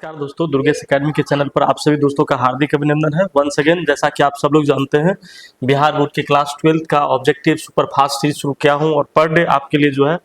नमस्कार दोस्तों, दुर्गेश एकेडमी के चैनल पर आप सभी दोस्तों का हार्दिक अभिनंदन है। वंस अगेन, जैसा कि आप सब लोग जानते हैं, बिहार बोर्ड के क्लास 12 का ऑब्जेक्टिव सुपर फास्ट सीरीज शुरू किया हूं और पर डे आपके लिए जो है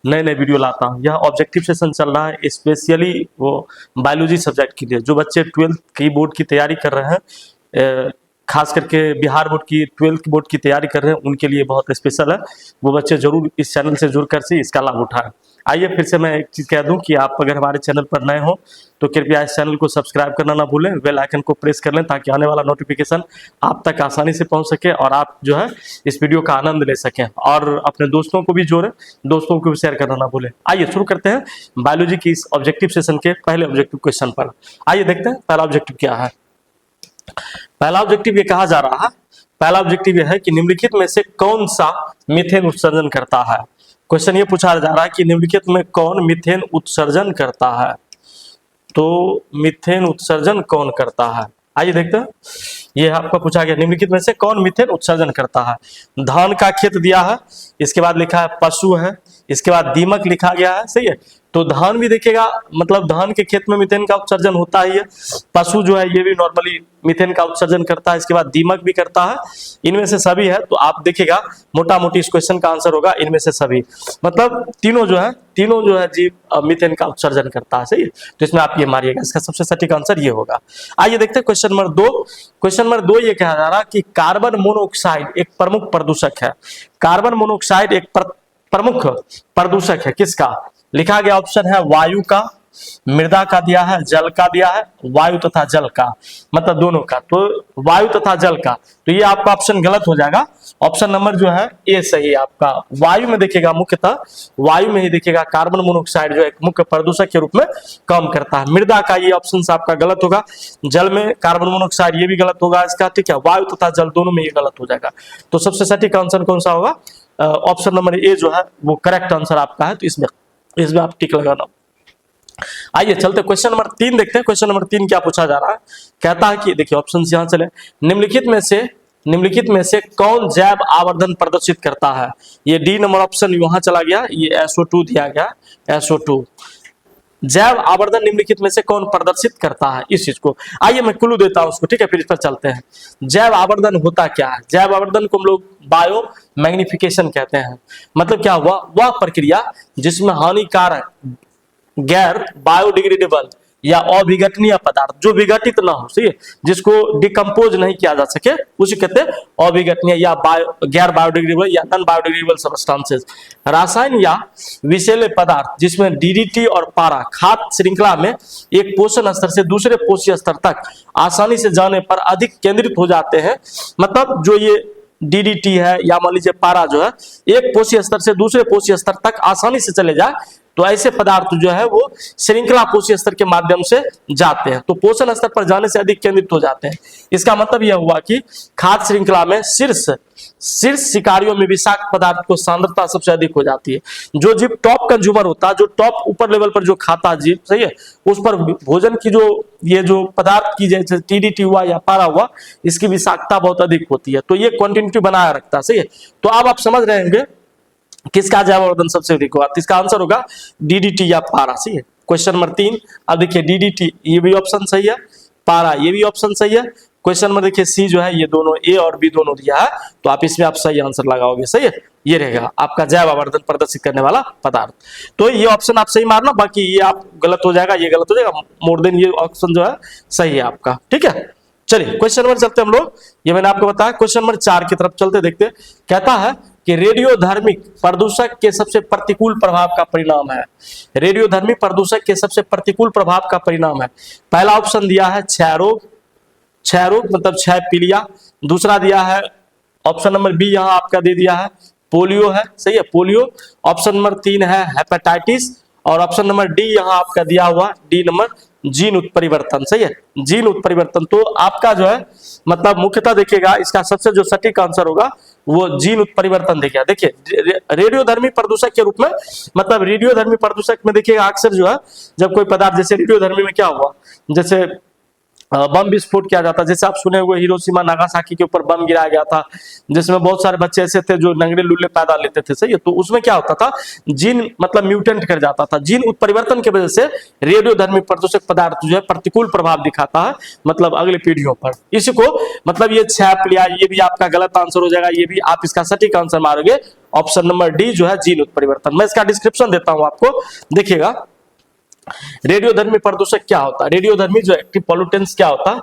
नए नए वीडियो लाता हूं। यह ऑब्जेक्टिव सेशन चल रहा है स्पेशली वो बायोलॉजी सब्जेक्ट के लिए। जो बच्चे 12th की बोर्ड की तैयारी कर रहे हैं, खास करके बिहार बोर्ड की 12th बोर्ड की तैयारी कर रहे हैं, उनके लिए बहुत स्पेशल है। वो बच्चे जरूर इस चैनल से जुड़कर से इसका लाभ उठाएं। आइए फिर से मैं एक चीज़ कह दूं कि आप अगर हमारे चैनल पर नए हो तो कृपया इस चैनल को सब्सक्राइब करना ना भूलें, बेल आइकन को प्रेस कर लें ताकि आने वाला नोटिफिकेशन आप तक आसानी से पहुंच सके और आप जो है इस वीडियो का आनंद ले सकें और अपने दोस्तों को भी जोड़ें, दोस्तों को भी शेयर करना ना भूलें। आइए शुरू करते हैं बायोलॉजी की इस ऑब्जेक्टिव सेशन के पहले ऑब्जेक्टिव क्वेश्चन पर। आइए देखते हैं पहला ऑब्जेक्टिव क्या है। पहला ऑब्जेक्टिव ये कहा जा रहा है, पहला ऑब्जेक्टिव यह है कि निम्नलिखित में से कौन सा मीथेन उत्सर्जन करता है। क्वेश्चन ये पूछा जा रहा है कि निम्नलिखित में कौन मीथेन उत्सर्जन करता है। तो मीथेन उत्सर्जन कौन करता है, आइए देखते हैं। ये आपका पूछा गया निम्नलिखित में से कौन मीथेन उत्सर्जन करता है। धान का खेत दिया है, इसके बाद लिखा है पशु है, इसके बाद दीमक लिखा गया है, सही है। तो धान भी देखिएगा, मतलब धान के खेत में मीथेन का उत्सर्जन होता ही है। पशु जो है ये भी नॉर्मली मीथेन का उत्सर्जन करता है, इसके बाद दीमक भी करता है। इनमें से सभी है, तो आप देखिएगा मोटा मोटी इस क्वेश्चन का आंसर होगा इनमें से सभी, मतलब तीनों जो है जीव मीथेन का उत्सर्जन करता है, सही है। तो इसमें आप ये मारिएगा, इसका सबसे सटीक आंसर ये होगा। आइए देखते हैं क्वेश्चन नंबर 2। क्वेश्चन नंबर 2 ये कहा जा रहा कि कार्बन मोनोऑक्साइड एक प्रमुख प्रदूषक है। कार्बन मोनोऑक्साइड एक प्रमुख प्रदूषक है किसका। लिखा गया ऑप्शन है वायु का, मृदा का दिया है, जल का दिया है, वायु तथा जल का, मतलब दोनों का। तो वायु तथा जल का, तो ये आपका ऑप्शन गलत हो जाएगा। ऑप्शन नंबर जो है ए सही है आपका। वायु में देखिएगा, मुख्यतः वायु में ही देखिएगा कार्बन मोनोऑक्साइड जो एक मुख्य प्रदूषक के रूप में काम करता है। मृदा का ये ऑप्शन आपका गलत होगा। जल में कार्बन मोनोऑक्साइड ये भी गलत होगा इसका, ठीक है। वायु तथा जल दोनों में ये गलत हो जाएगा। तो सबसे सटीक आंसर कौन सा होगा, ऑप्शन नंबर ए जो है वो करेक्ट आंसर आपका है। तो इसमें आप टिक लगाना। आइए चलते क्वेश्चन नंबर 3 देखते हैं। क्वेश्चन नंबर 3 क्या पूछा जा रहा है, कहता है कि देखिए ऑप्शन यहां चले, निम्नलिखित में से कौन जैव आवर्धन प्रदर्शित करता है। ये डी नंबर ऑप्शन वहां चला गया, ये SO2 दिया गया, SO2। जैव आवर्धन निम्नलिखित में से कौन प्रदर्शित करता है इस चीज को। आइए मैं क्लू देता हूं उसको, ठीक है, फिर इस पर चलते हैं। जैव आवर्धन होता क्या है। जैव आवर्धन को हम लोग बायो मैग्निफिकेशन कहते हैं। मतलब क्या हुआ, वह प्रक्रिया जिसमें हानिकारक, गैर बायोडिग्रेडेबल या अविघटनीय पदार्थ जो विघटित ना हो, सही है, जिसको डिकम्पोज नहीं किया जा सके, उसे कहते हैं अविघटनीय या गैर बायोडिग्रेडेबल या नॉन बायोडिग्रेडेबल सब्सटेंसेस। रासायन या विषैले पदार्थ जिसमें DDT और पारा खाद्य श्रृंखला में एक पोषण स्तर से दूसरे पोषक स्तर तक आसानी से जाने पर अधिक केंद्रित हो जाते हैं। मतलब जो ये DDT है या मान लीजिए पारा जो है एक पोषक स्तर से दूसरे पोषक स्तर तक आसानी से चले जाए, तो ऐसे पदार्थ जो है वो श्रृंखला पोषक स्तर के माध्यम से जाते हैं, तो पोषण स्तर पर जाने से अधिक केंद्रित हो जाते हैं। इसका मतलब यह हुआ कि खाद्य श्रृंखला में शीर्ष शिकारियों में विषाक्त पदार्थ को सांद्रता सबसे अधिक हो जाती है। जो जीव टॉप कंज्यूमर होता है, जो टॉप ऊपर लेवल पर जो खाता है जीव, सही है, उस पर भोजन की जो पदार्थ की जैसे DDT हुआ या पारा हुआ, इसकी विषाक्तता बहुत अधिक होती है। तो ये कंटिन्यूटी बनाए रखता है, सही है। तो अब आप समझ रहे होंगे किसका जैव आवर्धन सबसे अधिक होगा। इसका आंसर होगा DDT या पारा, सही है। क्वेश्चन नंबर 3, अब देखिए DDT ये भी ऑप्शन सही है, पारा ये भी ऑप्शन सही है। क्वेश्चन नंबर देखिए सी जो है ये दोनों ए और बी दोनों दिया है, तो आप इसमें आप सही आंसर लगाओगे, सही है। ये रहेगा आपका जैव आवर्धन प्रदर्शित करने वाला पदार्थ। तो ये ऑप्शन आप सही मारना, बाकी ये आप गलत हो जाएगा, ये गलत हो जाएगा। मोर देन ये ऑप्शन जो है सही है आपका, ठीक है। चलिए क्वेश्चन नंबर चलते हम लोग, ये मैंने आपको बताया। क्वेश्चन नंबर 4 की तरफ चलते देखते। कहता है कि रेडियोधर्मी प्रदूषक के सबसे प्रतिकूल प्रभाव का परिणाम है। रेडियोधर्मी प्रदूषक के सबसे प्रतिकूल प्रभाव का परिणाम है। पहला ऑप्शन दिया है क्षय रोग मतलब क्षय पीलिया। दूसरा दिया है ऑप्शन नंबर बी, यहां आपका दे दिया है पोलियो है, सही है, पोलियो। ऑप्शन नंबर 3 है हेपेटाइटिस और ऑप्शन नंबर डी यहां आपका दिया हुआ डी नंबर जीन उत्परिवर्तन, सही है, जीन उत्परिवर्तन। तो आपका जो है मतलब मुख्यतः देखिएगा इसका सबसे जो सटीक आंसर होगा वो जीन उत्परिवर्तन देखिए। देखिए रेडियोधर्मी प्रदूषक के रूप में, मतलब रेडियोधर्मी प्रदूषक में देखिएगा अक्सर जो है जब कोई पदार्थ, जैसे रेडियोधर्मी में क्या हुआ, जैसे बम विस्फोट किया जाता, जैसे आप सुने हुए हिरोशिमा नागासाकी के ऊपर बम गिराया गया था, जिसमें बहुत सारे बच्चे ऐसे थे जो नंगड़े लुल्ले पैदा लेते थे, सही है। तो उसमें क्या होता था, जीन मतलब म्यूटेंट कर जाता था, जीन उत्परिवर्तन की वजह से रेडियोधर्मी प्रदूषक पदार्थ जो है प्रतिकूल प्रभाव दिखाता है, मतलब अगली पीढ़ियों पर। इसी को मतलब ये छाप लिया, ये भी आपका गलत आंसर हो जाएगा, ये भी आप इसका सटीक आंसर मारोगे ऑप्शन नंबर डी जो है जीन उत्परिवर्तन। मैं इसका डिस्क्रिप्शन देता हूं आपको, देखिएगा। रेडियोधर्मी प्रदूषक क्या होता है, रेडियोधर्मी जो एक्टिव पॉल्यूटेंट्स क्या होता है,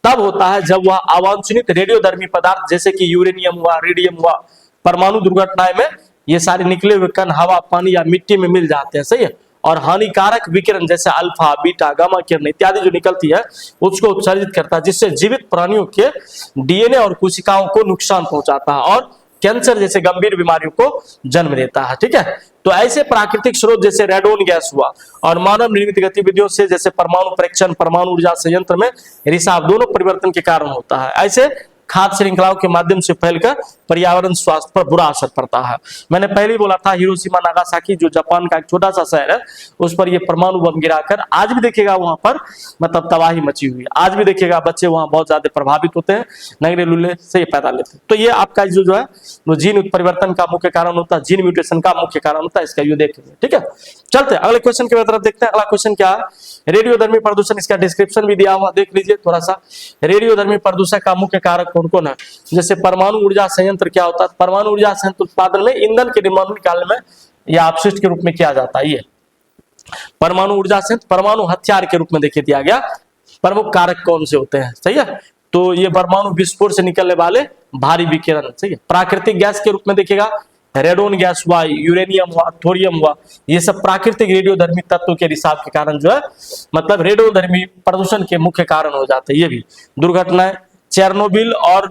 तब होता है जब वह अवांछनीय रेडियोधर्मी पदार्थ जैसे कि यूरेनियम हुआ, रेडियम हुआ, परमाणु दुर्घटनाएं में ये सारे निकले हुए कण हवा, पानी या मिट्टी में मिल जाते हैं, सही है। और हानिकारक विकिरण जैसे अल्फा, बीटा, गामा किरण इत्यादि जो निकलती है उसको उत्सर्जित करता है, जिससे जीवित प्राणियों के डीएनए और कोशिकाओं को नुकसान पहुंचाता है और कैंसर जैसे गंभीर बीमारियों को जन्म देता है, ठीक है। तो ऐसे प्राकृतिक स्रोत जैसे रेडोन गैस हुआ और मानव निर्मित गतिविधियों से जैसे परमाणु परीक्षण, परमाणु ऊर्जा संयंत्र में रिसाव, दोनों परिवर्तन के कारण होता है। ऐसे खाद्य श्रृंखलाओं के माध्यम से फैलकर पर्यावरण स्वास्थ्य पर बुरा असर पड़ता है। मैंने पहले ही बोला था, हिरोशिमा नागासाकी जो जापान का एक छोटा सा शहर है, उस पर ये परमाणु बम गिराकर आज भी देखिएगा वहां पर मतलब तबाही मची हुई है। आज भी देखिएगा बच्चे वहां बहुत ज्यादा प्रभावित होते हैं, नंगड़े लुल्ले से पैदा लेते हैं। तो ये आपका जो है वो जीन उत्परिवर्तन का मुख्य कारण होता है, जीन म्यूटेशन का मुख्य कारण होता है, इसका ये देखेंगे, ठीक है। चलते हैं अगले क्वेश्चन की तरफ देखते हैं। अगला क्वेश्चन क्या है, रेडियोधर्मी प्रदूषण, इसका डिस्क्रिप्शन भी दिया हुआ, देख लीजिए थोड़ा सा। रेडियोधर्मी प्रदूषण का मुख्य कारक कौन कौन है, जैसे परमाणु ऊर्जा संयंत्र क्या होता है, परमाणु ऊर्जा संयंत्र उत्पादन में ईंधन के निर्माण निकालने में या अपशिष्ट के रूप में किया जाता है। ये परमाणु ऊर्जा संयंत्र परमाणु हथियार के रूप में देखिए दिया गया, प्रमुख कारक कौन से होते हैं, सही है। तो ये परमाणु विस्फोट से निकलने वाले भारी विकिरण, सही है। प्राकृतिक गैस के रूप में देखिएगा रेडोन गैस हुआ, यूरेनियम हुआ, थोरियम हुआ, ये सब प्राकृतिक रेडियोधर्मी तत्वों के रिसाव के कारण जो है मतलब रेडियोधर्मी प्रदूषण के मुख्य कारण हो जाते हैं। ये भी दुर्घटनाएं, चेरनोबिल और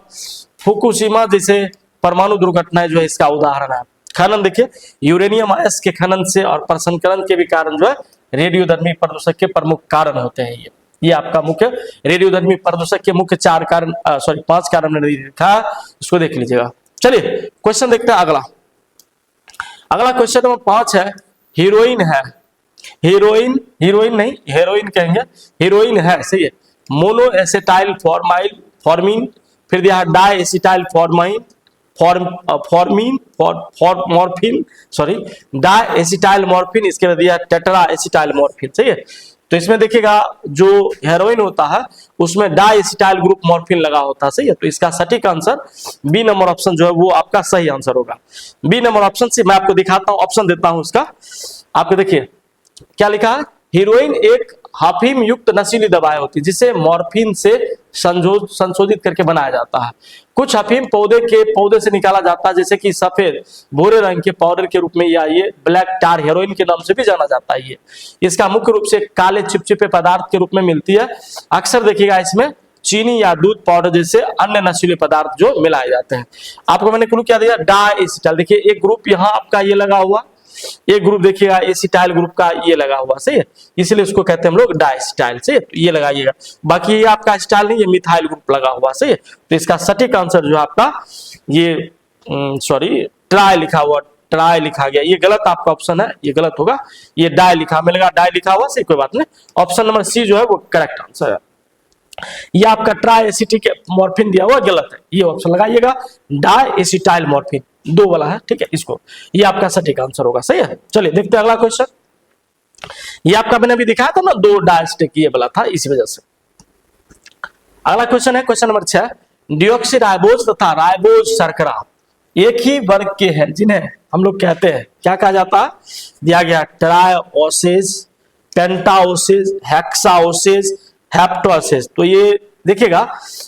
फुकुशिमा जैसे परमाणु दुर्घटनाएं जो है इसका उदाहरण है। खनन देखिए, यूरेनियम अयस्क के खनन से और प्रसंस्करण के भी कारण जो है रेडियोधर्मी प्रदूषक के प्रमुख कारण होते हैं। ये आपका मुख्य रेडियोधर्मी प्रदूषक के मुख्य 5 कारण मैंने लिखा, इसको देख लीजिएगा। चलिए क्वेश्चन देखते हैं अगला। अगला क्वेश्चन नंबर 5 है, हीरोइन है, हीरोइन नहीं हेरोइन कहेंगे, हीरोइन है, सही है। मोनो एसिटाइल फॉर्मीन, फिर दिया diacetyl diacetyl morphine, इसके बाद दिया टेट्रा एसिटाइल मॉर्फिन, सही है। तो इसमें देखिएगा जो हेरोइन होता है उसमें डाई एसिटाइल ग्रुप मॉर्फिन लगा होता है, सही है। तो इसका सटीक आंसर बी नंबर ऑप्शन जो है वो आपका सही आंसर होगा। बी नंबर ऑप्शन से मैं आपको दिखाता हूं, ऑप्शन देता हूं इसका, आपको देखिए क्या लिखा है, हीरोइन एक अफीम युक्त नशीली दवाएं होती है जिसे मॉर्फिन से संशोधित करके बनाया जाता है। कुछ अफीम पौधे से निकाला जाता है, जैसे कि सफेद भूरे रंग के पाउडर के रूप में, या ये ब्लैक टार हेरोइन के नाम से भी जाना जाता है। ये इसका मुख्य रूप से काले चिपचिपे पदार्थ के रूप में मिलती है। अक्सर देखिएगा इसमें चीनी या दूध पाउडर जैसे अन्य नशीले पदार्थ जो मिलाए जाते हैं। आपको मैंने क्लू क्या दिया, डाई एसिटाइल, देखिए एक ग्रुप यहाँ आपका ये लगा हुआ, एक ग्रुप देखिएगा एसिटाइल ग्रुप का ये लगा हुआ, सही है, इसलिए उसको कहते हैं हम लोग डाइसिटाइल, सही है। तो ये लगाइएगा, बाकी ये आपका एसिटाइल नहीं, ये मिथाइल ग्रुप लगा हुआ, सही है। तो इसका सटीक आंसर जो आपका ये ट्राई लिखा हुआ, ट्राई लिखा गया, ये गलत आपका ऑप्शन है, ये गलत होगा, ये डाई लिखा मिलेगा, डाई लिखा हुआ, सही, कोई बात नहीं। ऑप्शन नंबर सी जो है वो करेक्ट आंसर है। ये आपका ट्राई एसिटिक मॉर्फिन दिया हुआ गलत है, ये ऑप्शन लगाइएगा, डाई एसिटाइल मॉर्फिन 2 वाला है, ठीक है, इसको, ये आपका सटीक आंसर होगा, सही है। चलिए देखते हैं अगला क्वेश्चन। ये आपका मैंने अभी दिखाया था ना 2 डायस्टिक, ये वाला था, इसी वजह से। अगला क्वेश्चन है क्वेश्चन नंबर 6, डिऑक्सीराइबोज तथा राइबोज शर्करा एक ही वर्ग के हैं जिन्हें हम लोग कहते हैं, क्या कहा जाता है, दिया गया ट्राइओसेज, पेंटाओसेज, हेक्साओसेज, हेप्टोसेज। तो ये देखिएगा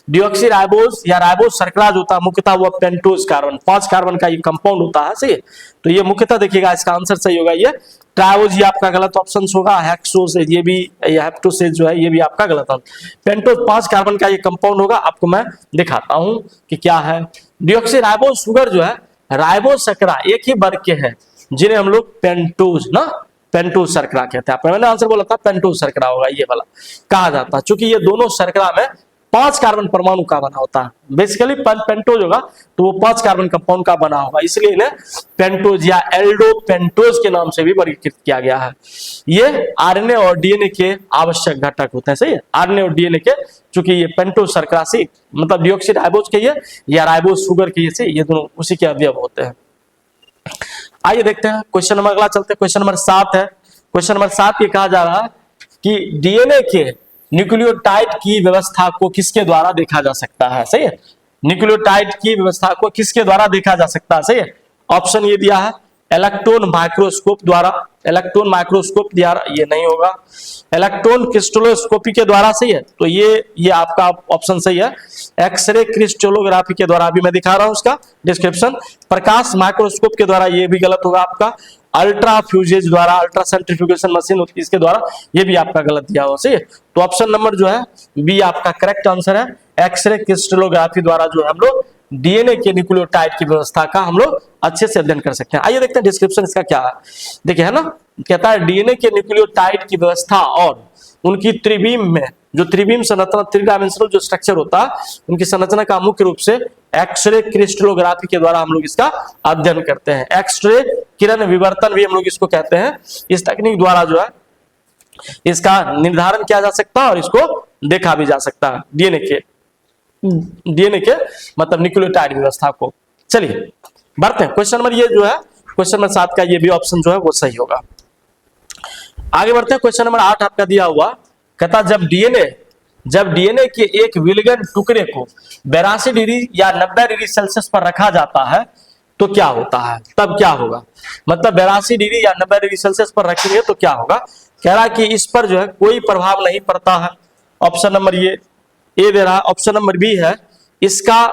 डिऑक्सीराइबोज या राइबोज शर्करा जो होता है मुख्यतः वो पेंटोज कार्बन, 5 कार्बन का ये कंपाउंड होता है, सही है। तो ये मुख्यतः देखिएगा इसका आंसर सही होगा, ये ट्राइओज ये आपका गलत ऑप्शन होगा, हेक्सोसेज ये भी, हेप्टोसेज जो है ये भी आपका गलत ऑप्शन। पेंटोज 5 कार्बन का ये कंपाउंड होगा, आपको मैं दिखाता हूं कि क्या है। डिऑक्सीराइबोज शुगर जो है राइबोज शर्करा एक ही वर्ग के हैं जिन्हें हम लोग पेंटोज शर्करा कहते हैं। मैंने आंसर बोला था पेंटोज शर्करा होगा, ये वाला कहा जाता है, क्योंकि ये दोनों शर्करा में 5 कार्बन परमाणु का बना होता है। बेसिकली पेंटोज होगा तो वो 5 कार्बन कंपाउंड का बना होगा, इसलिए इन्हें पेंटोज या एल्डोपेंटोज के नाम से भी वर्गीकृत किया गया है। ये आरएनए और डीएनए के आवश्यक घटक होते हैं, सही है। आरएनए और डीएनए के, चूंकि ये पेंटोज शर्करा मतलब डिऑक्सी राइबोज के या राइबोज शुगर के ये दोनों उसी के अवयव होते हैं। आइए देखते हैं क्वेश्चन नंबर अगला चलते हैं। क्वेश्चन नंबर 7 है। क्वेश्चन नंबर 7 ये कहा जा रहा है कि डीएनए के न्यूक्लियोटाइड की व्यवस्था को किसके द्वारा देखा जा सकता है, सही है। न्यूक्लियोटाइड की व्यवस्था को किसके द्वारा देखा जा सकता है, सही है। ऑप्शन ये दिया है इलेक्ट्रॉन माइक्रोस्कोप द्वारा, इलेक्ट्रॉन माइक्रोस्कोप द्वारा ये नहीं होगा, इलेक्ट्रॉन क्रिस्टलोस्कोपी के द्वारा, सही है। तो ये आपका ऑप्शन सही है। एक्सरे क्रिस्टलोग्राफी के द्वारा, अभी मैं दिखा रहा हूं उसका डिस्क्रिप्शन। प्रकाश माइक्रोस्कोप के द्वारा ये भी गलत होगा आपका। अल्ट्रा फ्यूजेज द्वारा, अल्ट्रा सेंट्रीफ्यूगेशन मशीन होती है इसके द्वारा, ये भी आपका गलत दिया हुआ, सही है। तो ऑप्शन नंबर जो है बी आपका करेक्ट आंसर है। एक्सरे क्रिस्टलोग्राफी द्वारा जो है हम लोग डीएनए के न्यूक्लियोटाइड की व्यवस्था का हम लोग अच्छे से अध्ययन कर सकते हैं। आइए देखते हैं डिस्क्रिप्शन इसका क्या है। देखिए है ना, कहता है डीएनए के न्यूक्लियोटाइड की व्यवस्था और उनकी त्रिविम में जो त्रिविम संरचना, थ्री डायमेंशनल जो स्ट्रक्चर होता है, उनकी संरचना का मुख्य रूप से एक्सरे क्रिस्टलोग्राफी के द्वारा हम लोग इसका अध्ययन करते हैं। एक्सरे किरण विवर्तन भी हम लोग इसको कहते हैं। इस तकनीक द्वारा जो है इसका निर्धारण किया जा सकता है और इसको देखा भी जा सकता है, डीएनए के मतलब न्यूक्लियोटाइड व्यवस्था को। चलिए बढ़ते हैं। क्वेश्चन नंबर ये जो है क्वेश्चन नंबर 7 का ये भी ऑप्शन जो है वो सही होगा। आगे बढ़ते हैं। क्वेश्चन नंबर 8 आपका दिया हुआ, कहता जब डीएनए के एक विलगन टुकड़े को 82 डिग्री या 90 डिग्री सेल्सियस पर रखा जाता है तो क्या होता है, तब क्या होगा। मतलब 82 डिग्री या 90 डिग्री सेल्सियस पर रखेंगे तो क्या होगा। कह रहा है कि इस पर जो है कोई प्रभाव नहीं पड़ता है। ऑप्शन नंबर ये दे रहा है। ऑप्शन नंबर बी है इसका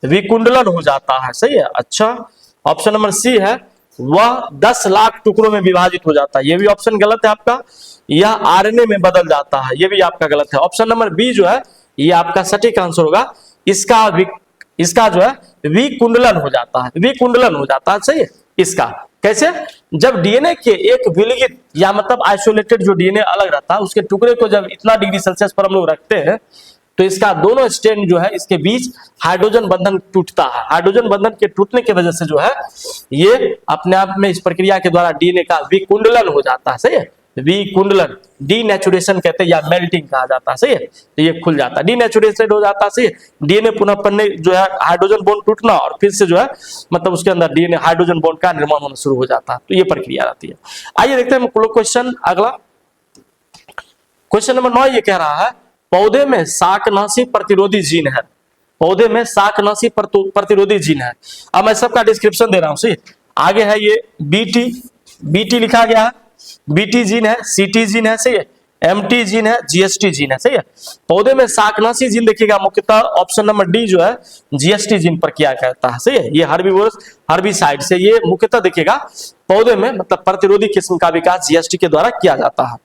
विकुंडलन हो जाता है, सही है। अच्छा, ऑप्शन नंबर सी है वह 10 लाख टुकड़ों में विभाजित हो जाता है, ये भी ऑप्शन गलत है आपका। यह आरएनए में बदल जाता है, ये भी आपका गलत है। ऑप्शन नंबर बी जो है ये आपका सटीक आंसर होगा। इसका जो है विकुंडलन हो जाता है, विकुंडलन हो जाता है, सही है। इसका कैसे, जब डीएनए के एक विलगित या मतलब आइसोलेटेड जो डीएनए अलग रहता है उसके टुकड़े को जब इतना डिग्री सेल्सियस पर हम लोग रखते हैं तो इसका दोनों स्ट्रैंड जो है इसके बीच हाइड्रोजन बंधन टूटता है। हाइड्रोजन बंधन के टूटने की वजह से जो है ये अपने आप में इस प्रक्रिया के द्वारा डीएनए का विकुंडलन हो जाता है, सही है। विकुंडलन, डीनेचुरेशन कहते हैं या मेल्टिंग कहा जाता है, सही है। तो ये खुल जाता है, डीनेचुरेटेड हो जाता है, सही है। डीएनए पुनः बनने जो है हाइड्रोजन बॉन्ड टूटना और फिर से जो है मतलब उसके अंदर डीएनए हाइड्रोजन बॉन्ड का निर्माण होना शुरू हो जाता है। तो ये प्रक्रिया रहती है। आइए देखते हैं क्वेश्चन अगला। क्वेश्चन नंबर 9 ये कह रहा है पौधे में शाकनाशी प्रतिरोधी जीन है, पौधे में शाकनाशी प्रतिरोधी जीन है। अब मैं सबका डिस्क्रिप्शन दे रहा हूं, सही। आगे है ये बीटी लिखा गया है, बीटी जीन है, सीटी जीन है, सही है, एमटी जीन है, जीएसटी जीन है, सही है। पौधे में शाकनाशी जीन देखिएगा मुख्यतः ऑप्शन नंबर डी जो है जीएसटी जीन पर किया करता है, सही है। ये हर्बिसाइड से ये मुख्यतः देखिएगा पौधे में मतलब प्रतिरोधी किस्म का विकास जीएसटी के द्वारा किया जाता है।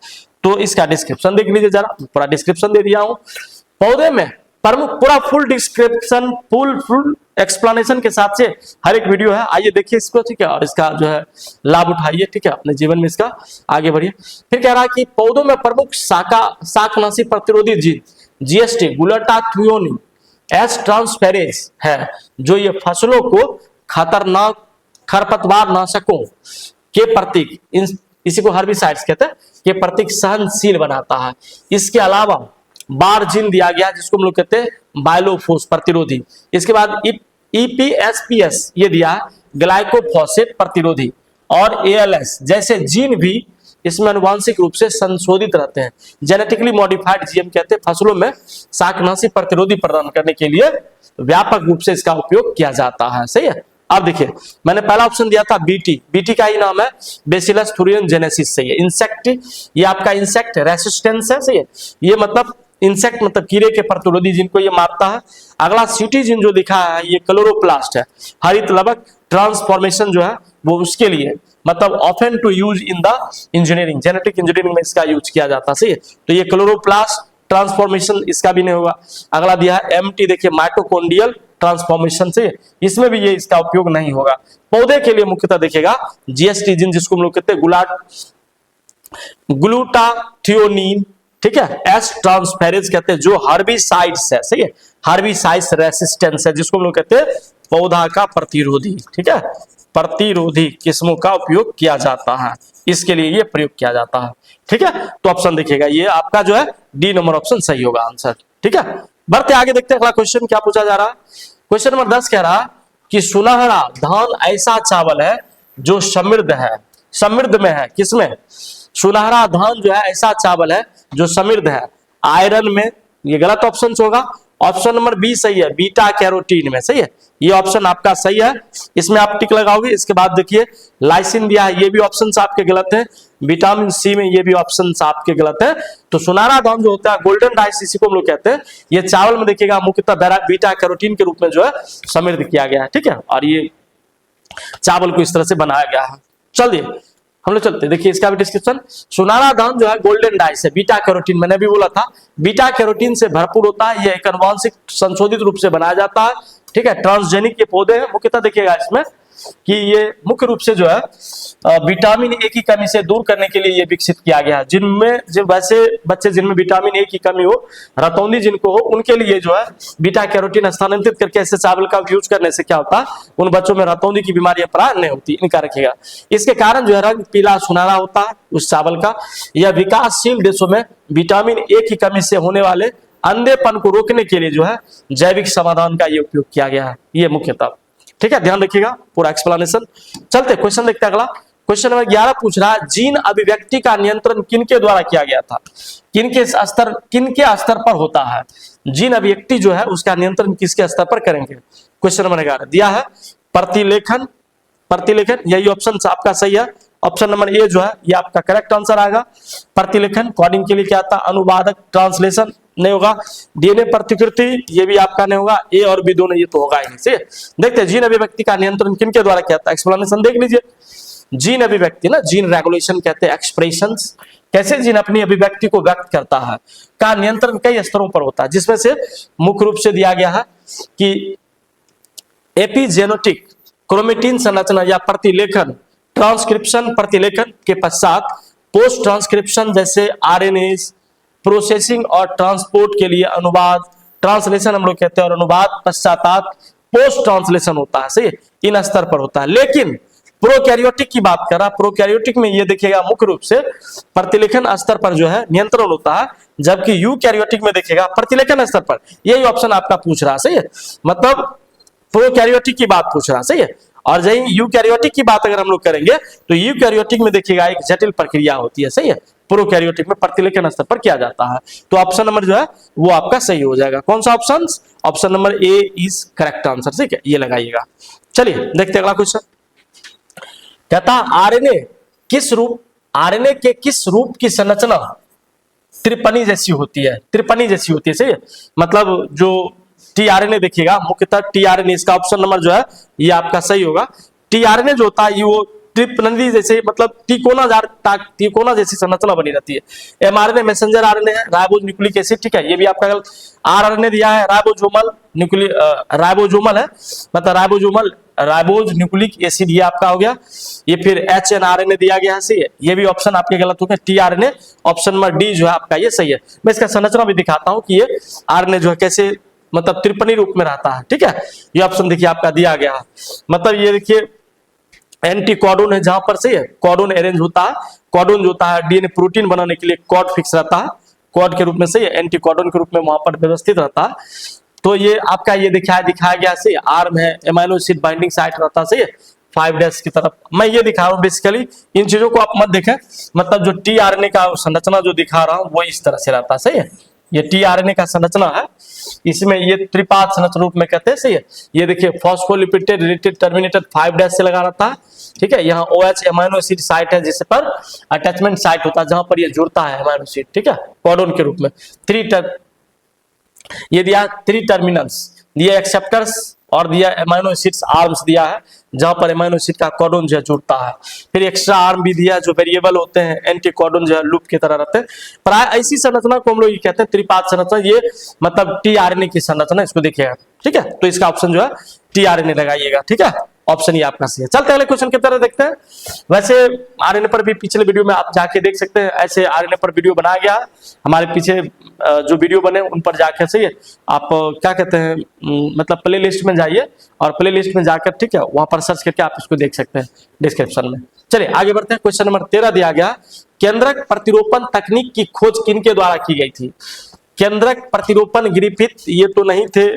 तो इसका डिस्क्रिप्शन देख लीजिए जरा, पूरा डिस्क्रिप्शन दे दिया हूं। पौधे में प्रमुख पूरा फुल डिस्क्रिप्शन फुल एक्सप्लेनेशन के साथ से हर एक वीडियो है, आइए देखिए इसको, ठीक है। और इसका जो है लाभ उठाइए, ठीक है, अपने जीवन में इसका आगे बढ़िए। फिर कह रहा है कि पौधों में प्रमुख शाकनाशी प्रतिरोधी जीन जीएसटी ग्लूटाथियोनिन एस ट्रांसफेरेज है, जो ये फसलों को खतरनाक खरपतवार नाशकों के प्रतीक, इसी को हर्बिसाइड्स कहते हैं, के प्रतीक सहनशील बनाता है। इसके अलावा बार जीन दिया गया जिसको हम लोग कहते हैं बाइलोफोस प्रतिरोधी। इसके बाद ईपीएसपीएस ये दिया है ग्लाइकोफॉसेट प्रतिरोधी, और एएलएस जैसे जीन भी इसमें अनुवांशिक रूप से संशोधित रहते हैं। जेनेटिकली मॉडिफाइड जीएम कहते हैं फसलों में शाकनाशी प्रतिरोधी प्रदान करने के लिए व्यापक रूप से इसका उपयोग किया जाता है, सही है। अब देखिए मैंने पहला ऑप्शन दिया था बीटी का ही नाम है बेसिलस thuringiensis, सही है। इंसेक्ट, ये आपका इंसेक्ट रेसिस्टेंस है, सही है। ये मतलब इंसेक्ट मतलब कीड़े के प्रतिरोधी जिनको ये मारता है। अगला सीटी जिन जो दिखा है ये क्लोरोप्लास्ट है, हरित लवक ट्रांसफॉर्मेशन जो है वो उसके लिए मतलब often to use in the engineering, genetic engineering में इसका यूज किया जाता है, सही है। तो ये क्लोरोप्लास्ट ट्रांसफॉर्मेशन इसका भी नहीं होगा। अगला दिया है एमटी, देखिए माइटोकॉन्ड्रियल ट्रांसफॉर्मेशन से, इसमें भी ये इसका उपयोग नहीं होगा। पौधे के लिए मुख्यतः देखिएगा जीएसटी जिन जिसको हम लोग कहते हैं ग्लूटाथियोनिन ठीक है। एस ट्रांसफेरेज कहते हैं जो हर्बिसाइड्स है, सही है, हर्बिसाइड्स रेसिस्टेंस है, जिसको हम लोग कहते हैं पौधा का प्रतिरोधी, ठीक है, प्रतिरोधी किस्मों का उपयोग किया जाता है, इसके लिए ये प्रयोग किया जाता है, ठीक है। तो ऑप्शन देखिएगा ये आपका जो है डी नंबर ऑप्शन सही होगा आंसर, ठीक है। बढ़ते आगे देखते हैं अगला क्वेश्चन क्या पूछा जा रहा है। क्वेश्चन नंबर 10 कह रहा कि सुनहरा धान ऐसा चावल है जो समृद्ध है, समृद्ध में है, किसमें, सुनहरा धान जो है ऐसा चावल है जो समृद्ध है आयरन में, ये गलत ऑप्शन होगा, ऑप्शन नंबर बी सही है, बीटा कैरोटीन में, सही है, ये ऑप्शन आपका सही है, इसमें आप टिक लगाओगे। इसके बाद देखिए लाइसिन दिया है, ये भी ऑप्शन आपके गलत है, विटामिन सी में ये भी ऑप्शन आपके गलत है। तो सुनहरा धान जो होता है गोल्डन राइस इसी को हम लोग कहते हैं, ये चावल में देखिएगा मुख्यतः बीटा कैरोटीन के रूप में जो है समृद्ध किया गया है, ठीक है, और ये चावल को इस तरह से बनाया गया है। चलिए हम लोग चलते, देखिए इसका भी डिस्क्रिप्शन, सुनहरा धान जो है गोल्डन राइस है, बीटा कैरोटीन, मैंने भी बोला था बीटा कैरोटीन से भरपूर होता है, यह एक आनुवंशिक संशोधित रूप से बनाया जाता है, ठीक है, ट्रांसजेनिक ये पौधे हैं मुख्यतः, देखिएगा इसमें कि ये मुख्य रूप से जो है विटामिन ए की कमी से दूर करने के लिए ये विकसित किया गया है, जिन वैसे बच्चे जिनमें विटामिन ए की कमी हो, रतौंधी जिनको हो, उनके लिए जो है बीटा कैरोटीन स्थानांतरित करके ऐसे चावल का यूज करने से क्या होता है, उन बच्चों में रतौंधी की बीमारियां प्राय नहीं होती, इनका रखिएगा। इसके कारण जो है रंग पीला सुनहरा होता है उस चावल का। यह विकासशील देशों में विटामिन ए की कमी से होने वाले अंधेपन को रोकने के लिए जो है जैविक समाधान का ये उपयोग किया गया है, ये मुख्यतः, ठीक है, ध्यान रखिएगा पूरा एक्सप्लेनेशन। चलते क्वेश्चन देखते हैं अगला। क्वेश्चन नंबर 11 पूछ रहा है जीन अभिव्यक्ति का नियंत्रण किनके द्वारा किया गया था, किनके स्तर पर होता है, जीन अभिव्यक्ति जो है उसका नियंत्रण किसके स्तर पर करेंगे। क्वेश्चन नंबर 11 दिया है प्रतिलेखन, प्रतिलेखन यही ऑप्शन आपका सही है, ऑप्शन नंबर ए जो है ये आपका करेक्ट आंसर आएगा। प्रतिलेखन कोडिंग के लिए क्या आता, अनुवादक, ट्रांसलेशन नहीं होगा। डीएनए प्रतिकृति ये भी आपका नहीं होगा, ए और बी दोनों ये तो होगा ही नहीं। देखते हैं जीन अभिव्यक्ति का नियंत्रण किनके द्वारा किया था, एक्सप्लेनेशन देख लीजिए। जीन अभिव्यक्ति ना, जीन रेगुलेशन कहते हैं, एक्सप्रेशंस, कैसे जीन अपनी अभिव्यक्ति को व्यक्त करता है, का नियंत्रण कई स्तरों पर होता है, जिसमें से मुख्य रूप से दिया गया है कि एपिजेनेटिक, क्रोमेटिन संरचना या प्रतिलेखन, ट्रांसक्रिप्शन, प्रतिलेखन के पश्चात पोस्ट ट्रांसक्रिप्शन जैसे आरएनए, प्रोसेसिंग और ट्रांसपोर्ट के लिए अनुवाद, ट्रांसलेशन हम लोग कहते हैं, और अनुवाद पश्चात पोस्ट ट्रांसलेशन होता है, सही है, इन स्तर पर होता है। लेकिन प्रोकैरियोटिक की बात कर रहा, प्रोकैरियोटिक में ये देखिएगा मुख्य रूप से प्रतिलेखन स्तर पर जो है नियंत्रण होता है, जबकि यूकैरियोटिक में देखिएगा प्रतिलेखन स्तर पर, यही ऑप्शन आपका पूछ रहा, सही है, मतलब प्रोकैरियोटिक की बात पूछ रहा, सही है। और यही यूकैरियोटिक की बात अगर हम लोग करेंगे तो यूकैरियोटिक में देखिएगा एक जटिल प्रक्रिया होती है, सही है, प्रोकैरियोटिक में प्रतिलेखन स्तर पर किया जाता है। तो ऑप्शन नंबर जो है वो आपका सही हो जाएगा। कौन सा option, option number A is correct answer, ठीक है, ये लगाइएगा। चलिए देखते हैं अगला क्वेश्चन, कहता आरएनए किस रूप, आरएनए के किस रूप की संरचना त्रिपनी जैसी होती है, त्रिपनी जैसी होती है, सही है, मतलब जो टीआरएनए देखिएगा मुख्यतः टीआरएनए, इसका ऑप्शन नंबर जो है ये आपका सही होगा। टीआरएनए जो होता है ये वो ट्रिपनली जैसे, मतलब तिकोना जैसी संरचना बनी रहती है। एमआरएनए मैसेंजर आरएनए है, राइबोज न्यूक्लिक एसिड, ठीक है, ये भी आपका गलत। आरएनए दिया है राइबोसोमल राइबोसोमल है, मतलब राइबोज न्यूक्लिक एसिड, ये आपका हो गया। ये फिर एचएनआरएनए दिया गया है, सही है, ये भी ऑप्शन आपके गलत हो गए। टीआरएनए ऑप्शन नंबर डी जो है आपका ये सही है। मैं इसका संरचना भी दिखाता हूं कि ये आरएनए जो है कैसे मतलब त्रिपनी रूप में रहता है, ठीक है, ये ऑप्शन देखिए आपका दिया गया है। मतलब ये देखिए एंटी कॉडोन है जहां पर, सही है, कॉडोन अरेंज होता है, कॉडोन जो होता है डीएनए प्रोटीन बनाने के लिए कॉड फिक्स रहता है, कॉड के रूप में, सही है, एंटी कॉडोन के रूप में वहां पर व्यवस्थित रहता है। तो ये आपका ये दिखाया गया, सही, आर्म है, एमाइनो एसिड बाइंडिंग साइट रहता है, सही है, 5' की तरफ। मैं ये दिखा रहा हूँ बेसिकली, इन चीजों को आप मत देखें, मतलब जो टीआरएनए का संरचना जो दिखा रहा हूँ वो इस तरह से रहता है, सही है, ये टीआरएनए का संरचना है, इसमें ये त्रिपाद संरचना रूप में कहते हैं, सही है। ये देखिए फॉस्फोलिपिड रिलेटेड टर्मिनेटेड 5' से लगा रहता है, ठीक है, यहाँ OH एमाइनो एसिड साइट है जिस पर अटैचमेंट साइट होता है, जहां पर ये जुड़ता है एमाइनो एसिड, ठीक है, कॉडोन के रूप में। ये दिया 3 टर्मिनल्स, दिया एक्सेप्टर्स और दिया एमाइनो एसिड्स आर्म्स दिया है, जहां पर एमाइनो एसिड का कॉडोन जो है जुड़ता है। फिर एक्स्ट्रा आर्म भी दिया जो वेरिएबल होते हैं, एंटी कॉडोन जो है लूप की तरह रहते हैं। प्राय ऐसी संरचना को हम लोग ये कहते हैं त्रिपाद संरचना, ये मतलब टीआरएनए की संरचना, इसको देखिएगा, ठीक है। तो इसका ऑप्शन जो है टीआरएनए लगाइएगा, ठीक है। ऑप्शन ये आपका सही है। चलते अगले क्वेश्चन की तरह देखते हैं। वैसे आरएनए पर भी पिछले वीडियो में आप जाके देख सकते हैं, ऐसे आरएनए पर वीडियो बनाया गया है हमारे पीछे जो वीडियो बने उन पर जाकर, सही है, आप क्या कहते हैं मतलब प्ले लिस्ट में जाइए और प्ले लिस्ट में जाकर, ठीक है, वहां पर सर्च करके आप इसको देख सकते हैं डिस्क्रिप्शन में। चलिए आगे बढ़ते हैं। क्वेश्चन नंबर 13 दिया गया, केंद्रक प्रतिरोपण तकनीक की खोज किनके द्वारा की गई थी? केंद्रक प्रतिरोपण ग्रिफिथ ये तो नहीं थे,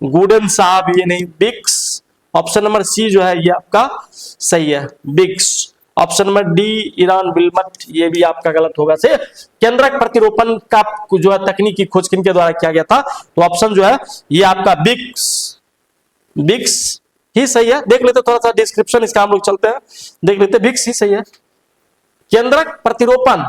गुडन साहब ये नहीं, बिक्स, ऑप्शन नंबर सी जो है ये आपका सही है, बिक्स। ऑप्शन नंबर डी ईरान विल्मट ये भी आपका गलत होगा। सही है, केंद्रक प्रतिरोपण का जो है तकनीक की खोज किनके द्वारा किया गया था? तो ऑप्शन जो है ये आपका बिक्स, बिक्स ही सही है। देख लेते थोड़ा सा डिस्क्रिप्शन इसका, हम लोग चलते हैं देख लेते, बिक्स ही सही है। केंद्रक प्रतिरोपण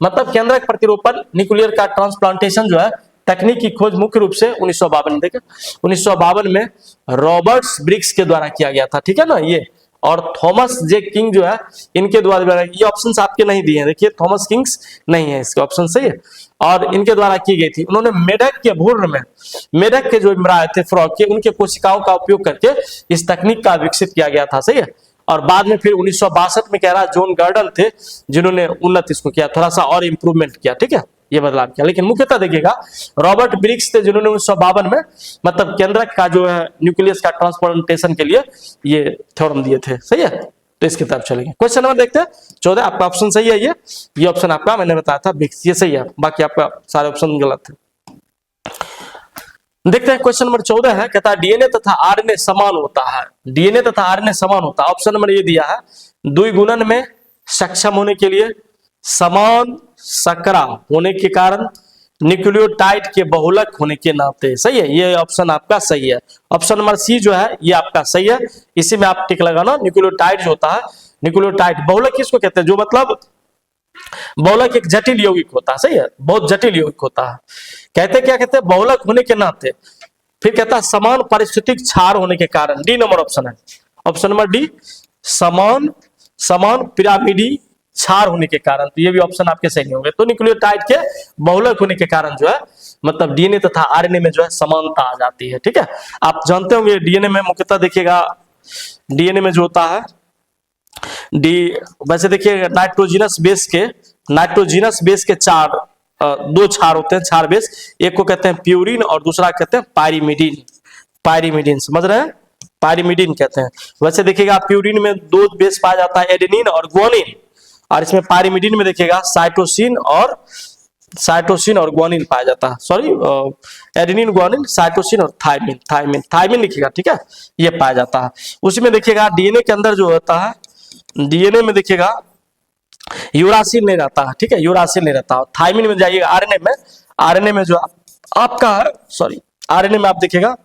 मतलब केंद्रक प्रतिरोपण न्यूक्लियर का ट्रांसप्लांटेशन जो है तकनीक की खोज मुख्य रूप से 1952 देखे 1952 में रॉबर्ट्स ब्रिक्स के द्वारा किया गया था, ठीक है ना ये, और थॉमस जे किंग जो है इनके द्वारा, ये ऑप्शंस आपके नहीं दिए हैं, देखिए थॉमस किंग्स नहीं है इसके ऑप्शन, सही है, और इनके द्वारा की गई थी। उन्होंने मेढक के भ्रूण में, मेढक के जो इम्ब्राय थे फ्रॉग के, उनके कोशिकाओं का उपयोग करके इस तकनीक का विकसित किया गया था, सही है। और बाद में फिर 1962 में कह रहा जॉन गर्डन थे जिन्होंने उन्नत इसको किया, थोड़ा सा और इंप्रूवमेंट किया, ठीक है, ये बदलाव किया। लेकिन मुख्यतः देखिएगा रॉबर्ट ब्रिक्स थे जिन्होंने 1952 में मतलब केंद्रक का जो है न्यूक्लियस का ट्रांसप्लांटेशन के लिए ये थ्योरम दिए थे, सही है। तो इसकी तरफ चलेंगे। क्वेश्चन नंबर देखते हैं 14, आपका ऑप्शन सही है, ये ऑप्शन आपका मैंने बताया था ब्रिक्स, ये सही है, बाकी आपका सारे ऑप्शन गलत है। देखते हैं क्वेश्चन नंबर 14 है, कहता है डीएनए तथा आरएनए समान होता है, डीएनए तथा आरएनए समान होता है। ऑप्शन नंबर ये दिया है, द्विगुणन में सक्षम होने के लिए, समान सकरा होने के कारण, न्यूक्लियोटाइड के बहुलक होने के नाते, सही है, ये ऑप्शन आपका सही है। ऑप्शन नंबर सी जो है ये आपका सही है, इसी में आप टिक लगाना। न्यूक्लियोटाइड जो होता है, न्यूक्लियोटाइड बहुलक किसको कहते हैं? जो मतलब बहुलक एक जटिल यौगिक होता है, सही है, बहुत जटिल यौगिक होता है। कहते क्या कहते हैं? बहुलक होने के नाते। फिर कहता है समान पारिस्थितिक क्षार होने के कारण, डी नंबर ऑप्शन है, ऑप्शन नंबर डी, समान पिरामिडी क्षार होने के कारण, तो ये भी ऑप्शन आपके सही नहीं होंगे। तो न्यूक्लियोटाइड के बहुलक होने के कारण जो है मतलब डीएनए तथा आरएनए में जो है समानता आ जाती है, ठीक है। आप जानते होंगे डीएनए में मुख्यतः देखिएगा, डीएनए में जो होता है डी, वैसे देखिए नाइट्रोजिनस बेस के दो क्षार होते हैं, क्षार बेस, एक को कहते हैं प्यूरिन और दूसरा कहते हैं पायरिमिडीन, पायरिमिडीन समझ रहे हैं, पायरिमिडीन कहते हैं। वैसे देखिएगा प्यूरिन में दो बेस पाया जाता है, एडेनिन और ग्वानिन, और इसमें पायरिमिडीन में देखिएगा साइटोसिन और ग्वानिन पाया जाता है, सॉरी एडेनिन ग्वानिन साइटोसिन और थायमिन लिखिएगा, ठीक है, ये पाया जाता है। उसी में देखिएगा डीएनए के अंदर जो होता है, डीएनए में देखिएगा यूरासिल नहीं रहता है, ठीक है, यूरासिल नहीं रहता। थायमिन में जाइएगा, आरएनए में जो आपका है, सॉरी आरएनए में आप देखिएगा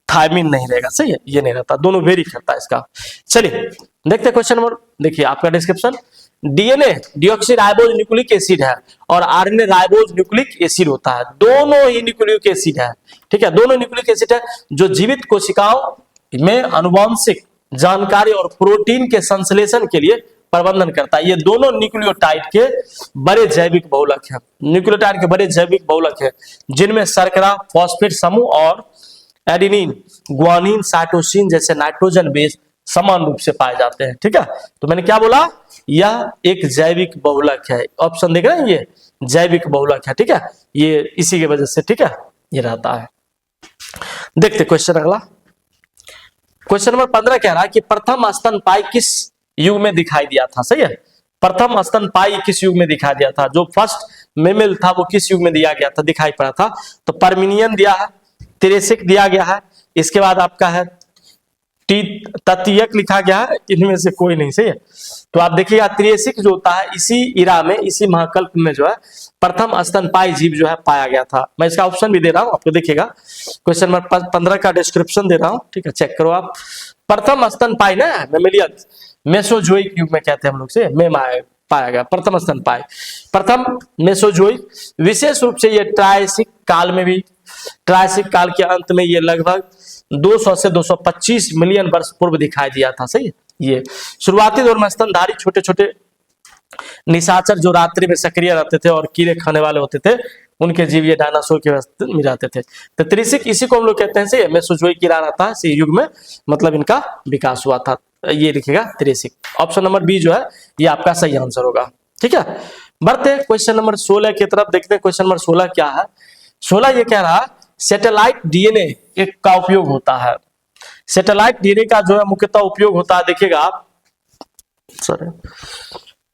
थायमिन नहीं रहेगा, सही है, ये नहीं रहता, दोनों वेरी करता है इसका। चलिए देखते हैं क्वेश्चन नंबर, देखिए आपका description, DNA deoxy ribose nucleic acid है और आरएनए राइबोज न्यूक्लिक एसिड होता है, दोनों ही न्यूक्लिक एसिड है, ठीक है, दोनों न्यूक्लिक एसिड है जो जीवित कोशिकाओं में आनुवंशिक जानकारी और प्रोटीन के संश्लेषण के लिए प्रबंधन करता है। ये दोनों न्यूक्लियोटाइड के बड़े जैविक बहुलक हैं, न्यूक्लियोटाइड के बड़े जैविक बहुलक हैं, जिनमें शर्करा, फॉस्फेट समूह और एडेनिन, ग्वानिन, साइटोसिन जैसे नाइट्रोजन बेस समान रूप से पाए जाते हैं, ठीक है। तो मैंने क्या बोला, यह एक जैविक बहुलक है, ऑप्शन देख रहे हैं, ये जैविक बहुलक है, ठीक है, ये इसी की वजह से, ठीक है, ये रहता है। देखते क्वेश्चन अगला, क्वेश्चन नंबर 15 कह रहा है कि प्रथम स्तनपायी किस युग में दिखाई दिया था, सही है, प्रथम स्तनपायी किस युग में दिखाई दिया था, जो फर्स्ट मेमल था वो किस युग में दिया गया था, दिखाई पड़ा था? तो पर्मिनियन दिया है, त्रेसिक दिया गया है, इसके बाद आपका है तृतीयक लिखा गया है, इनमें से कोई नहीं, सही है। तो आप देखिएगा त्रेसिक जो होता है इसी इरा में, इसी महाकल्प में जो है प्रथम स्तनपायी जीव जो है पाया गया था। मैं इसका ऑप्शन भी दे रहा हूं, आपको देखिएगा क्वेश्चन नंबर 15 का डिस्क्रिप्शन दे रहा हूं, ठीक है, चेक करो आप। प्रथम स्तनपायी ना मेमेलियन मेसोजोइक युग में कहते हैं हम लोग से, में पाया गया प्रथम स्तनपायी, प्रथम मेसोजोइक, विशेष रूप से ये ट्रायसिक काल में भी, ट्रायसिक काल के अंत में ये लगभग 200 से 225 मिलियन वर्ष पूर्व दिखाई दिया था, सही है। ये शुरुआती दौर में स्तनधारी छोटे छोटे निशाचर जो रात्रि में सक्रिय रहते थे और कीड़े खाने वाले होते थे, उनके जीव ये डायनासोर के अवस्था में जाते थे। तो त्रिशिक इसी को हम लोग कहते हैं से मेसोजोइक कीड़ा रहता है, इसी युग में मतलब इनका विकास हुआ था। ये लिखेगा त्रिशिक। ऑप्शन नंबर बी जो है ये आपका सही आंसर होगा। ठीक है, बढ़ते क्वेश्चन नंबर 16 की तरफ। देखते हैं क्वेश्चन नंबर 16 क्या है। 16 ये कह रहा सैटेलाइट डीएनए एक का उपयोग होता है। सैटेलाइट डीएनए का जो है मुख्यतः उपयोग होता है, देखिएगा आप सर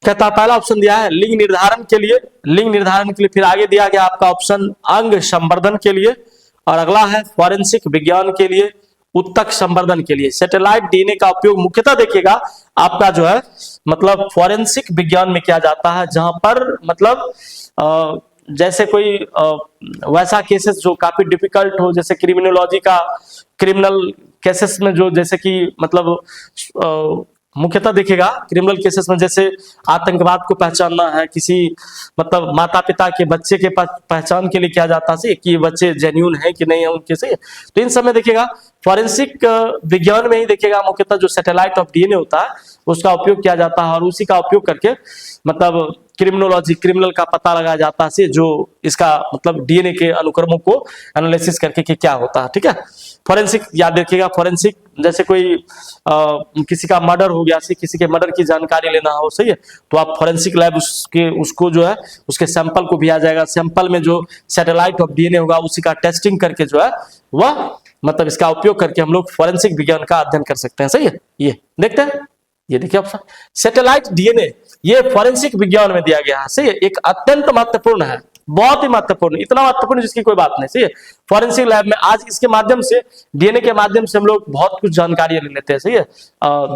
कहता पहला ऑप्शन दिया है लिंग निर्धारण के लिए, लिंग निर्धारण के लिए। फिर आगे दिया गया आपका ऑप्शन अंग संवर्धन के लिए, और अगला है फॉरेंसिक विज्ञान के लिए, उत्तक संवर्धन के लिए। सैटेलाइट डीएनए का उपयोग मुख्यतः देखिएगा आपका जो है मतलब फॉरेंसिक विज्ञान में किया जाता है, जहां पर मतलब जैसे कोई वैसा केसेस जो काफी डिफिकल्ट हो, जैसे क्रिमिनोलॉजी का, क्रिमिनल केसेस में जो जैसे कि मतलब मुख्यतः देखिएगा क्रिमिनल केसेस में जैसे आतंकवाद को पहचानना है, किसी मतलब माता पिता के बच्चे के पहचान के लिए किया जाता है कि ये बच्चे जेन्यून है कि नहीं है उनके से। तो इन समय देखिएगा फॉरेंसिक विज्ञान में ही देखिएगा मुख्यतः जो सैटेलाइट ऑफ डीएनए होता है उसका उपयोग किया जाता है, और उसी का उपयोग करके मतलब क्रिमिनोलॉजी, क्रिमिनल का पता लगाया जाता है, जो इसका मतलब डीएनए के अनुक्रमों को एनालिसिस करके कि क्या होता है। ठीक है, फॉरेंसिक याद रखिएगा। फॉरेंसिक जैसे कोई किसी का मर्डर हो गया, किसी के मर्डर की जानकारी लेना हो, सही है, तो आप फॉरेंसिक लैब उसको जो है उसके सैंपल को भी आ जाएगा, सैंपल में जो सैटेलाइट ऑफ डीएनए होगा उसी का टेस्टिंग करके जो है वह मतलब इसका उपयोग करके हम लोग फॉरेंसिक विज्ञान का अध्ययन कर सकते हैं। सही है, ये देखते हैं, ये देखिए ऑप्शन सैटेलाइट डीएनए ये फॉरेंसिक विज्ञान में दिया गया है। सही है, एक अत्यंत महत्वपूर्ण है, बहुत ही महत्वपूर्ण, इतना महत्वपूर्ण जिसकी कोई बात नहीं। सही है, फॉरेंसिक लैब में आज इसके माध्यम से डीएनए के माध्यम से हम लोग बहुत कुछ जानकारी ले लेते हैं। सही है,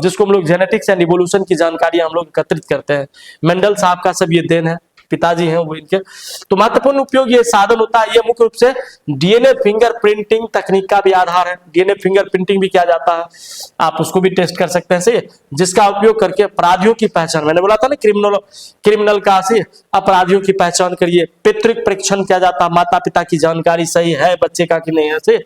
जिसको हम लोग जेनेटिक्स एंड इवोल्यूशन की जानकारी हम लोग एकत्रित करते हैं। मेंडल साहब का सब ये देन है, पिताजी हैं वो इनके। तो महत्वपूर्ण उपयोग ये साधन होता है, ये मुख्य रूप से डीएनए फिंगरप्रिंटिंग तकनीक का भी आधार है। डीएनए फिंगरप्रिंटिंग भी किया जाता है, आप उसको भी टेस्ट कर सकते हैं। सही, जिसका उपयोग करके अपराधियों की पहचान, मैंने बोला था ना क्रिमिनल का से अपराधियों की पहचान करिए। पितृक परीक्षण किया जाता है, माता पिता की जानकारी सही है बच्चे का कि नहीं है। सही,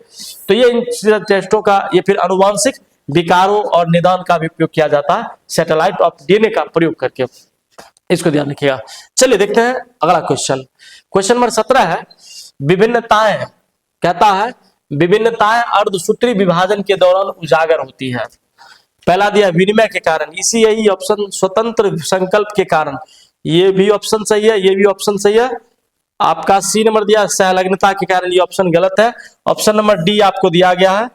तो ये इन टेस्टों का, ये फिर अनुवांशिक विकारों और निदान का भी उपयोग किया जाता है सैटेलाइट ऑफ डीएनए का प्रयोग करके, इसको ध्यान रखिएगा। चलिए देखते हैं अगला क्वेश्चन। क्वेश्चन नंबर 17 है विभिन्नताएं, कहता है विभिन्नताएं अर्धसूत्री विभाजन के दौरान उजागर होती है। पहला दिया विनिमय के कारण, इसी यही ऑप्शन स्वतंत्र संकल्प के कारण, ये भी ऑप्शन सही है, ये भी ऑप्शन सही है। आपका सी नंबर दिया सहलग्नता के कारण, ये ऑप्शन गलत है। ऑप्शन नंबर डी आपको दिया गया है,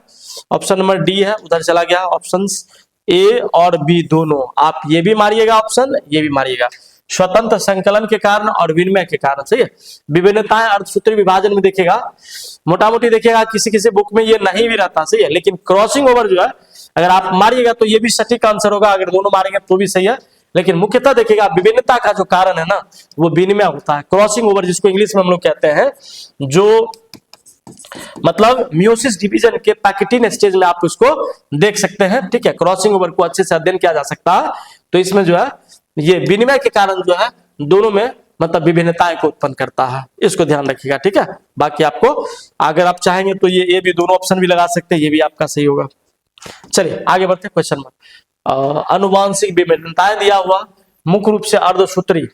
ऑप्शन नंबर डी है उधर चला गया। ऑप्शन ए और बी दोनों आप ये भी मारिएगा, ऑप्शन ये भी मारिएगा, स्वतंत्र संकलन के कारण और विनिमय के कारण। सही है, विभिन्नताएं अर्धसूत्री विभाजन में देखिएगा मोटा मोटी देखिएगा किसी किसी बुक में ये नहीं भी रहता। सही है, लेकिन क्रॉसिंग ओवर जो है अगर आप मारिएगा तो ये भी सटीक आंसर होगा, अगर दोनों मारेंगे तो भी सही है। लेकिन मुख्यतः देखिएगा विभिन्नता का जो कारण है ना वो विनिमय होता है। क्रॉसिंग ओवर जिसको इंग्लिश में हम लोग कहते हैं, जो मतलब मियोसिस डिवीजन के पैकेटिन स्टेज में आप उसको देख सकते हैं। ठीक है, क्रॉसिंग ओवर को अच्छे से अध्ययन किया जा सकता है। तो इसमें जो है ये विनिमय के कारण जो है दोनों में मतलब विभिन्नताएं को उत्पन्न करता है, इसको ध्यान रखिएगा। ठीक है, बाकी आपको अगर आप चाहेंगे तो ये भी दोनों ऑप्शन भी लगा सकते हैं, ये भी आपका सही होगा। चलिए आगे बढ़ते हैं क्वेश्चन में। अनुवांशिक विभिन्नताएं दिया हुआ, मुख्य रूप से अर्धसूत्री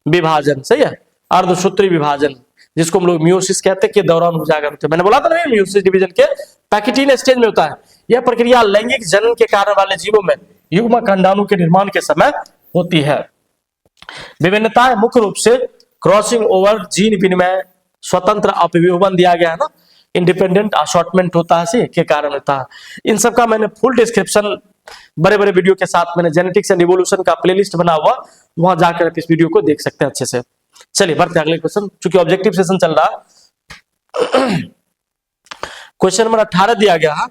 विभाजन। सही है, अर्धसूत्री विभाजन जिसको हम लोग मियोसिस कहते हैं के दौरान उजागर होते हैं। मैंने बोला था ना मियोसिस डिवीजन के पैकेटिन स्टेज में होता है। यह प्रक्रिया लैंगिक जनन के कारण वाले जीवों में युग्मक अंडाणु के निर्माण के समय होती है। विभिन्नताएं मुख्य रूप से क्रॉसिंग ओवर, जीन विनिमय, स्वतंत्र अपव्यूहन दिया गया है ना, इंडिपेंडेंट असॉर्टमेंट होता है के कारण होता है। इन सब का मैंने फुल डिस्क्रिप्शन बड़े बड़े वीडियो के साथ मैंने जेनेटिक्स एंड इवोल्यूशन का प्लेलिस्ट बना हुआ, वहां जाकर आप इस वीडियो को देख सकते हैं अच्छे से। चलिए बढ़ते अगले क्वेश्चन, चूंकि ऑब्जेक्टिव सेशन चल रहा। क्वेश्चन नंबर 18 दिया गया है।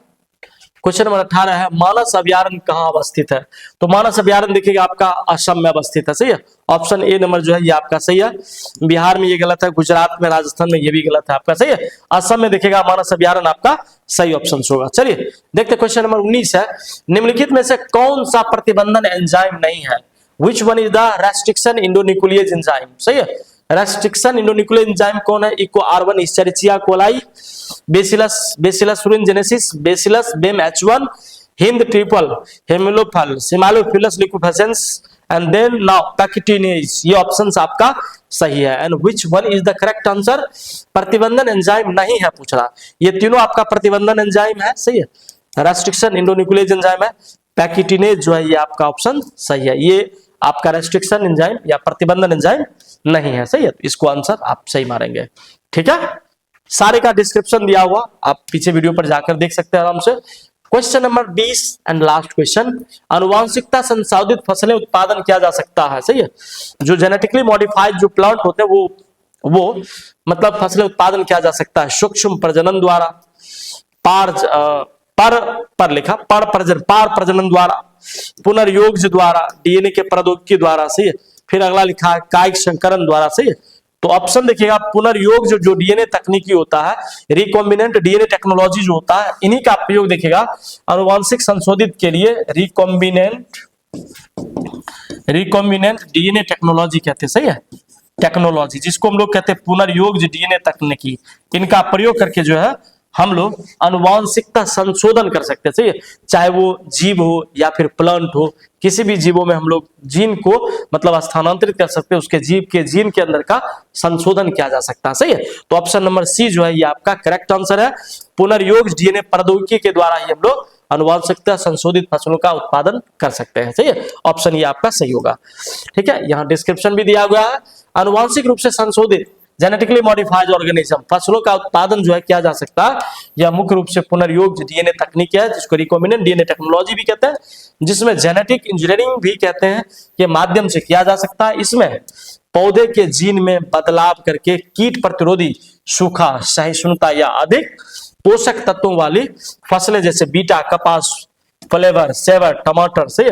क्वेश्चन नंबर 18 है मानस अभयारण्य कहाँ अवस्थित है। तो मानस अभयारण्य देखिएगा आपका असम में अवस्थित है। सही है, ऑप्शन ए नंबर जो है ये आपका सही है। बिहार में ये गलत है, गुजरात में, राजस्थान में ये भी गलत है आपका। सही है, असम में देखिएगा मानस अभयारण्य आपका सही ऑप्शन होगा। चलिए देखते क्वेश्चन नंबर 19 है निम्नलिखित में से कौन सा प्रतिबंधन एंजाइम नहीं है। Which one is the restriction endonuclease enzyme? सही है, रेस्ट्रिक्शन इंडोन्यूक्लियस एंजाइम कौन है? Eco R1 Escherichia coli, Bacillus thuringiensis, Bacillus बेम H1, हिंद ट्रिपल, हेमिलोफल, सिमालोफिलस लिक्विफेसेंस, एंड देन नाउ पैकिटिनेज, ये ऑप्शन आपका सही है। And which one is the correct answer? प्रतिबंधन एंजाइम नहीं है पूछ रहा, ये तीनों आपका प्रतिबंधन एंजाइम है, सही है। रेस्ट्रिक्शन इंडोन्यूक्लियेज एंजाइम है, पैकिटिनेज जो है ये आपका ऑप्शन सही है, ये आपका रेस्ट्रिक्शन एंजाइम या प्रतिबंधन एंजाइम नहीं है, सही है। तो इसको आंसर आप सही मारेंगे, ठीक है। सारे का डिस्क्रिप्शन दिया हुआ, आप पीछे वीडियो पर जाकर देख सकते हैं आराम से। Question number 20 and last question, आनुवांशिकता संशोधित फसलें उत्पादन किया जा सकता है, सही है। जो जेनेटिकली मॉडिफाइड जो प्लांट होते हैं वो मतलब फसलें उत्पादन किया जा सकता है सूक्ष्म प्रजनन द्वारा, पर लिखा पार प्रजनन द्वारा, पुनर्योग्य द्वारा, डीएनए के प्रौद्योगिकी द्वारा, सही है। फिर अगला लिखा है कायिक संकरण द्वारा, सही है। तो ऑप्शन देखिएगा पुनर्योग जो डीएनए तकनीकी होता है, रिकॉम्बिनेंट डीएनए टेक्नोलॉजी जो होता है, इन्हीं का प्रयोग देखिएगा आनुवांशिक संशोधित के लिए रिकॉम्बिनेंट डीएनए टेक्नोलॉजी कहते हैं, सही है। टेक्नोलॉजी जिसको हम लोग कहते हैं पुनर्योग डीएनए तकनीकी, इनका प्रयोग करके जो है हम लोग आनुवांशिकता संशोधन कर सकते हैं, सही है। चाहे वो जीव हो या फिर प्लांट हो, किसी भी जीवों में हम लोग जीन को मतलब स्थानांतरित कर सकते हैं, उसके जीव के जीन के अंदर का संशोधन किया जा सकता है, सही है। तो ऑप्शन नंबर सी जो है ये आपका करेक्ट आंसर है। पुनर्योग डीएनए प्रौद्योगिकी के द्वारा ही हम लोग आनुवांशिकता संशोधित फसलों का उत्पादन कर सकते हैं, सही है। ऑप्शन ये आपका सही होगा, ठीक है। यहाँ डिस्क्रिप्शन भी दिया गया है। आनुवांशिक रूप से संशोधित जेनेटिकली मॉडिफाइड ऑर्गेनिज्म फसलों का उत्पादन जो है किया जा सकता है, यह मुख्य रूप से पुनर्योग डीएनए तकनीक है, जिसको रिकॉम्बिनेंट डीएनए टेक्नोलॉजी भी कहते हैं, जिसमें जेनेटिक इंजीनियरिंग भी कहते हैं, के माध्यम से किया जा सकता है। इसमें पौधे के जीन में बदलाव करके कीट प्रतिरोधी, सूखा, सहिष्णुता या अधिक पोषक तत्वों वाली फसलें जैसे बीटा, कपास, फ्लेवर, सेवर, टमाटर से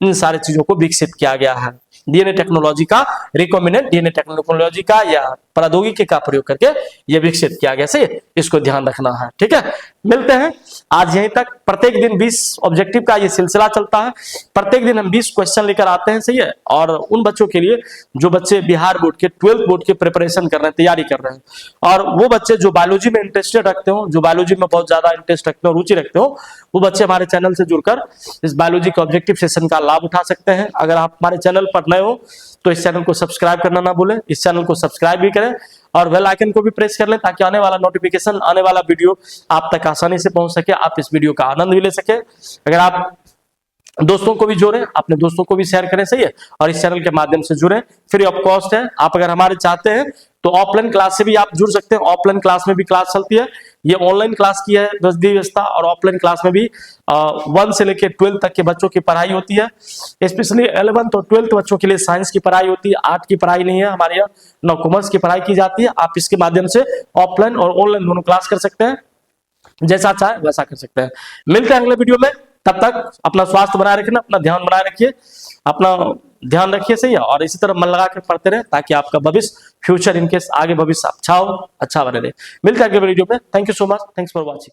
इन सारी चीजों को विकसित किया गया है डीएनए टेक्नोलॉजी का, रिकॉम्बिनेंट डीएनए टेक्नोलॉजी का या प्रौद्योगिकी का प्रयोग करके ये विकसित किया गया, सही, इसको ध्यान रखना है, ठीक है। मिलते हैं आज यहीं तक। प्रत्येक दिन 20 ऑब्जेक्टिव का ये सिलसिला चलता है, प्रत्येक दिन हम 20 क्वेश्चन लेकर आते हैं, सही है। और उन बच्चों के लिए जो बच्चे बिहार बोर्ड के 12th बोर्ड की प्रिपरेशन कर रहे हैं, तैयारी कर रहे हैं, और वो बच्चे जो बायोलॉजी में इंटरेस्टेड रखते हो, जो बायोलॉजी में बहुत ज्यादा इंटरेस्ट रखते हो, रुचि रखते हो, वो बच्चे हमारे चैनल से जुड़कर इस बायोलॉजी के ऑब्जेक्टिव सेशन का लाभ उठा सकते हैं। अगर आप हमारे चैनल पर नए हो तो इस चैनल को सब्सक्राइब करना ना भूलें, इस चैनल को सब्सक्राइब भी करें और बेल आइकन को भी प्रेस कर लें, ताकि आने वाला नोटिफिकेशन, आने वाला वीडियो आप तक आसानी से पहुंच सके, आप इस वीडियो का आनंद भी ले सके। अगर आप दोस्तों को भी जोड़ें, अपने दोस्तों को भी शेयर करें, सही है। और इस चैनल के माध्यम से जुड़ें, फ्री ऑफ कॉस्ट है। आप अगर हमारे चाहते हैं तो ऑफलाइन क्लास से भी आप जुड़ सकते हैं, ऑफलाइन क्लास में भी क्लास चलती है। ये ऑनलाइन क्लास की है व्यवस्था, और ऑफलाइन क्लास में भी 1 से लेकर 12 तक के बच्चों की पढ़ाई होती है। स्पेशली 11th और 12th बच्चों के लिए साइंस की पढ़ाई होती है, आर्ट की पढ़ाई नहीं है हमारे यहाँ, न कॉमर्स की पढ़ाई की जाती है। आप इसके माध्यम से ऑफलाइन और ऑनलाइन दोनों क्लास कर सकते हैं, जैसा चाहे वैसा कर सकते हैं। मिलते हैं अगले वीडियो में, तब तक अपना स्वास्थ्य बनाए रखना, अपना ध्यान बनाए रखिए, अपना ध्यान रखिए, सही है। और इसी तरह मन लगा कर पढ़ते रहे, ताकि आपका भविष्य, फ्यूचर इनकेस आगे भविष्य अच्छा हो, अच्छा बने रहे। मिलते हैं अगले वीडियो में। Thank you so much, thanks for watching.